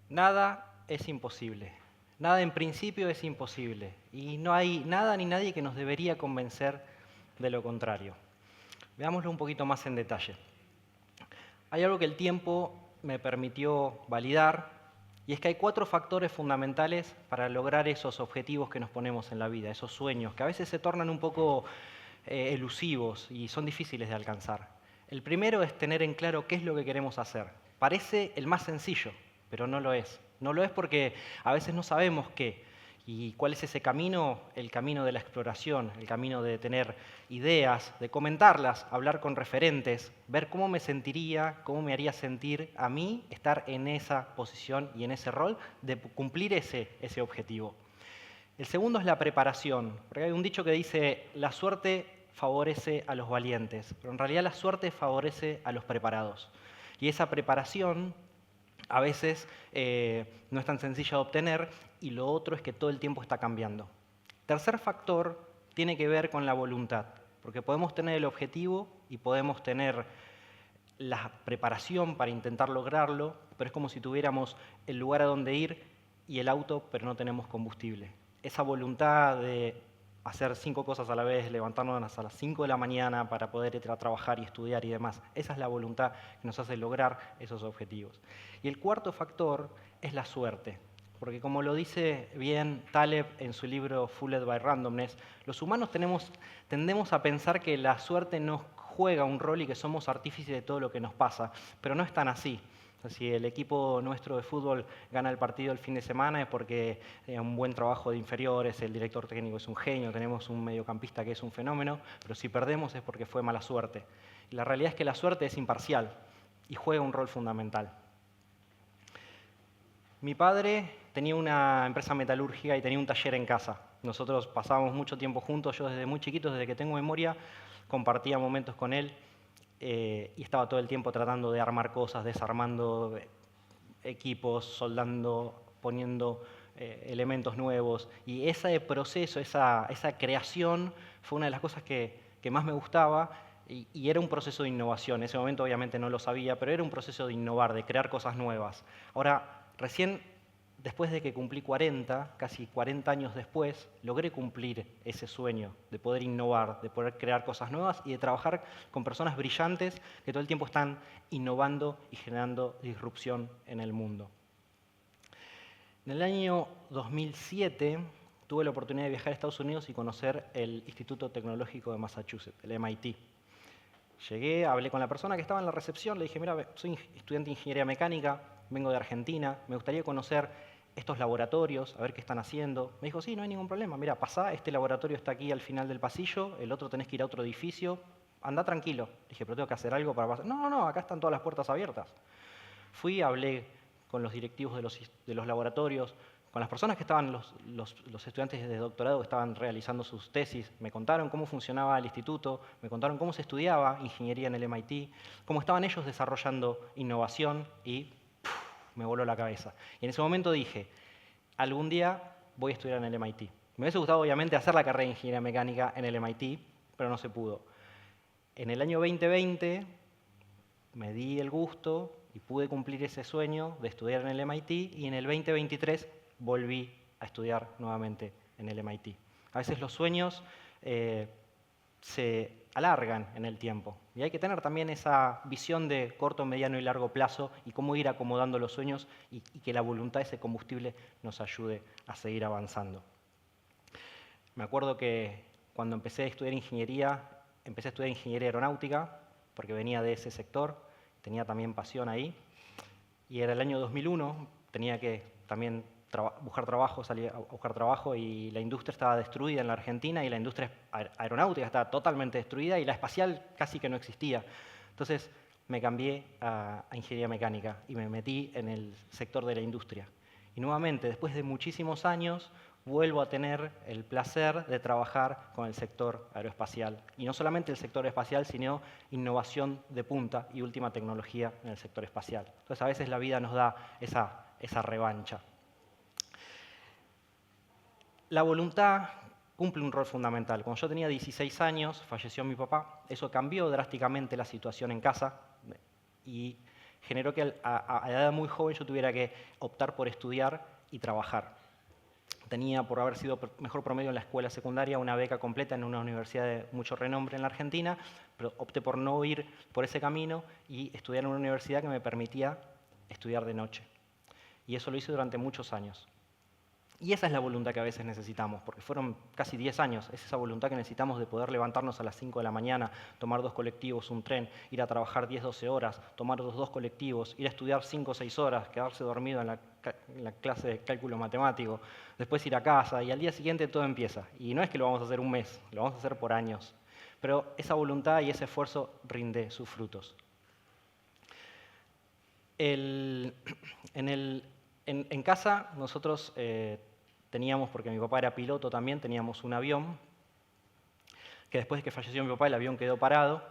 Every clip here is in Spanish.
Nada es imposible. Nada en principio es imposible. Y no hay nada ni nadie que nos debería convencer de lo contrario. Veámoslo un poquito más en detalle. Hay algo que el tiempo me permitió validar, y es que hay 4 factores fundamentales para lograr esos objetivos que nos ponemos en la vida, esos sueños, que a veces se tornan un poco elusivos y son difíciles de alcanzar. El primero es tener en claro qué es lo que queremos hacer. Parece el más sencillo, pero no lo es. No lo es porque a veces no sabemos qué. ¿Y cuál es ese camino? El camino de la exploración, el camino de tener ideas, de comentarlas, hablar con referentes, ver cómo me sentiría, cómo me haría sentir a mí estar en esa posición y en ese rol de cumplir ese objetivo. El segundo es la preparación, porque hay un dicho que dice, la suerte favorece a los valientes, pero en realidad la suerte favorece a los preparados. Y esa preparación a veces no es tan sencilla de obtener, y lo otro es que todo el tiempo está cambiando. Tercer factor tiene que ver con la voluntad, porque podemos tener el objetivo y podemos tener la preparación para intentar lograrlo, pero es como si tuviéramos el lugar a donde ir y el auto, pero no tenemos combustible. Esa voluntad de hacer 5 cosas a la vez, levantarnos a las 5 de la mañana para poder ir a trabajar y estudiar y demás, esa es la voluntad que nos hace lograr esos objetivos. Y el cuarto factor es la suerte. Porque como lo dice bien Taleb en su libro Fooled by Randomness, los humanos tendemos a pensar que la suerte nos juega un rol y que somos artífices de todo lo que nos pasa, pero no es tan así. O sea, si el equipo nuestro de fútbol gana el partido el fin de semana es porque un buen trabajo de inferiores, el director técnico es un genio, tenemos un mediocampista que es un fenómeno, pero si perdemos es porque fue mala suerte. Y la realidad es que la suerte es imparcial y juega un rol fundamental. Mi padre tenía una empresa metalúrgica y tenía un taller en casa. Nosotros pasábamos mucho tiempo juntos, yo desde muy chiquito, desde que tengo memoria, compartía momentos con él y estaba todo el tiempo tratando de armar cosas, desarmando equipos, soldando, poniendo elementos nuevos. Y ese proceso, esa creación fue una de las cosas que más me gustaba y era un proceso de innovación. En ese momento obviamente no lo sabía, pero era un proceso de innovar, de crear cosas nuevas. Ahora, recién después de que cumplí 40, casi 40 años después, logré cumplir ese sueño de poder innovar, de poder crear cosas nuevas y de trabajar con personas brillantes que todo el tiempo están innovando y generando disrupción en el mundo. En el año 2007 tuve la oportunidad de viajar a Estados Unidos y conocer el Instituto Tecnológico de Massachusetts, el MIT. Llegué, hablé con la persona que estaba en la recepción, le dije, mira, soy estudiante de ingeniería mecánica, vengo de Argentina, me gustaría conocer estos laboratorios, a ver qué están haciendo. Me dijo, sí, no hay ningún problema, mira, pasá, este laboratorio está aquí al final del pasillo, el otro tenés que ir a otro edificio, anda tranquilo. Le dije, pero tengo que hacer algo para pasar. No, acá están todas las puertas abiertas. Fui, hablé con los directivos de los laboratorios, con las personas que estaban, los estudiantes de doctorado que estaban realizando sus tesis, me contaron cómo funcionaba el instituto, me contaron cómo se estudiaba ingeniería en el MIT, cómo estaban ellos desarrollando innovación y me voló la cabeza. Y en ese momento dije, algún día voy a estudiar en el MIT. Me hubiese gustado obviamente hacer la carrera de ingeniería mecánica en el MIT, pero no se pudo. En el año 2020 me di el gusto y pude cumplir ese sueño de estudiar en el MIT y en el 2023 volví a estudiar nuevamente en el MIT. A veces los sueños se alargan en el tiempo y hay que tener también esa visión de corto, mediano y largo plazo y cómo ir acomodando los sueños y que la voluntad, ese combustible, nos ayude a seguir avanzando. Me acuerdo que cuando empecé a estudiar ingeniería aeronáutica porque venía de ese sector, tenía también pasión ahí y era el año 2001, tenía que también buscar trabajo, salir a buscar trabajo y la industria estaba destruida en la Argentina y la industria aeronáutica estaba totalmente destruida y la espacial casi que no existía. Entonces me cambié a ingeniería mecánica y me metí en el sector de la industria. Y nuevamente, después de muchísimos años, vuelvo a tener el placer de trabajar con el sector aeroespacial. Y no solamente el sector espacial, sino innovación de punta y última tecnología en el sector espacial. Entonces, a veces la vida nos da esa revancha. La voluntad cumple un rol fundamental. Cuando yo tenía 16 años, falleció mi papá. Eso cambió drásticamente la situación en casa y generó que a edad muy joven yo tuviera que optar por estudiar y trabajar. Tenía, por haber sido mejor promedio en la escuela secundaria, una beca completa en una universidad de mucho renombre en la Argentina, pero opté por no ir por ese camino y estudiar en una universidad que me permitía estudiar de noche. Y eso lo hice durante muchos años. Y esa es la voluntad que a veces necesitamos, porque fueron casi 10 años. Es esa voluntad que necesitamos de poder levantarnos a las 5 de la mañana, tomar 2 colectivos, un tren, ir a trabajar 10, 12 horas, tomar los 2 colectivos, ir a estudiar 5 o 6 horas, quedarse dormido en la clase de cálculo matemático, después ir a casa y al día siguiente todo empieza. Y no es que lo vamos a hacer un mes, lo vamos a hacer por años. Pero esa voluntad y ese esfuerzo rinde sus frutos. En casa nosotros teníamos, porque mi papá era piloto también, teníamos un avión, que después de que falleció mi papá el avión quedó parado,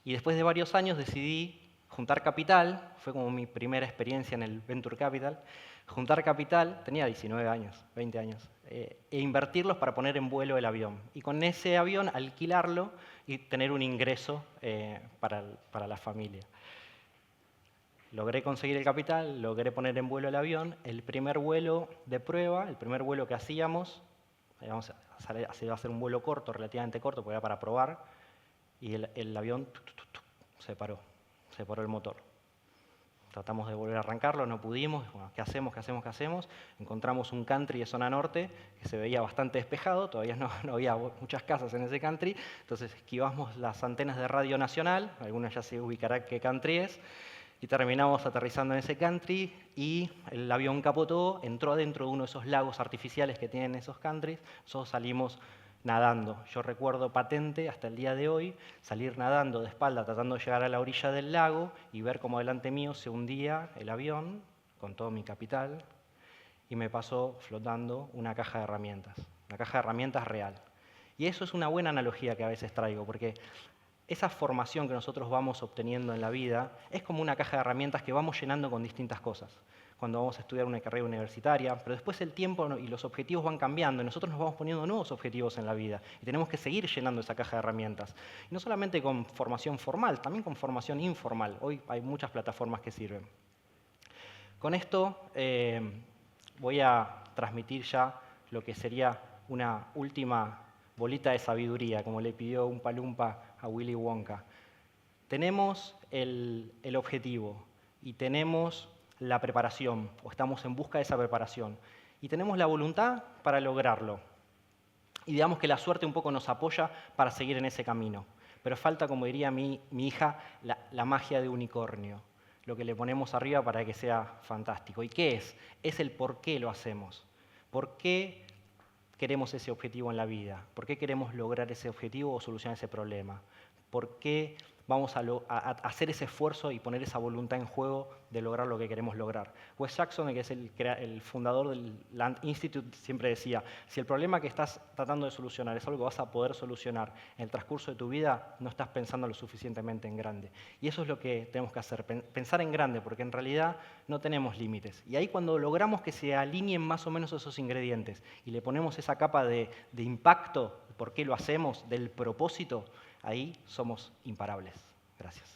y después de varios años decidí juntar capital, fue como mi primera experiencia en el Venture Capital, juntar capital, tenía 19 años, 20 años, e invertirlos para poner en vuelo el avión, y con ese avión alquilarlo y tener un ingreso para la familia. Logré conseguir el capital, logré poner en vuelo el avión. El primer vuelo de prueba, el primer vuelo que hacíamos, íbamos a hacer un vuelo corto, relativamente corto, porque era para probar, y el avión se paró el motor. Tratamos de volver a arrancarlo, no pudimos. Bueno, ¿qué hacemos? Encontramos un country de zona norte que se veía bastante despejado, todavía no había muchas casas en ese country, entonces esquivamos las antenas de radio nacional, algunas ya se ubicarán qué country es, y terminamos aterrizando en ese country y el avión capotó, entró adentro de uno de esos lagos artificiales que tienen esos countries, nosotros salimos nadando. Yo recuerdo patente hasta el día de hoy salir nadando de espalda tratando de llegar a la orilla del lago y ver cómo delante mío se hundía el avión con todo mi capital y me pasó flotando una caja de herramientas real. Y eso es una buena analogía que a veces traigo, porque esa formación que nosotros vamos obteniendo en la vida es como una caja de herramientas que vamos llenando con distintas cosas. Cuando vamos a estudiar una carrera universitaria, pero después el tiempo y los objetivos van cambiando y nosotros nos vamos poniendo nuevos objetivos en la vida y tenemos que seguir llenando esa caja de herramientas. Y no solamente con formación formal, también con formación informal. Hoy hay muchas plataformas que sirven. Con esto voy a transmitir ya lo que sería una última bolita de sabiduría, como le pidió un palumpa a Willy Wonka. Tenemos el objetivo y tenemos la preparación, o estamos en busca de esa preparación, y tenemos la voluntad para lograrlo. Y digamos que la suerte un poco nos apoya para seguir en ese camino. Pero falta, como diría mi hija, la magia de unicornio, lo que le ponemos arriba para que sea fantástico. ¿Y qué es? Es el por qué lo hacemos. ¿Por qué queremos ese objetivo en la vida? ¿Por qué queremos lograr ese objetivo o solucionar ese problema? ¿Por qué vamos a hacer ese esfuerzo y poner esa voluntad en juego de lograr lo que queremos lograr? Wes Jackson, que es el fundador del Land Institute, siempre decía, si el problema que estás tratando de solucionar es algo que vas a poder solucionar en el transcurso de tu vida, no estás pensando lo suficientemente en grande. Y eso es lo que tenemos que hacer, pensar en grande, porque en realidad no tenemos límites. Y ahí cuando logramos que se alineen más o menos esos ingredientes y le ponemos esa capa de impacto, por qué lo hacemos, del propósito, ahí somos imparables. Gracias.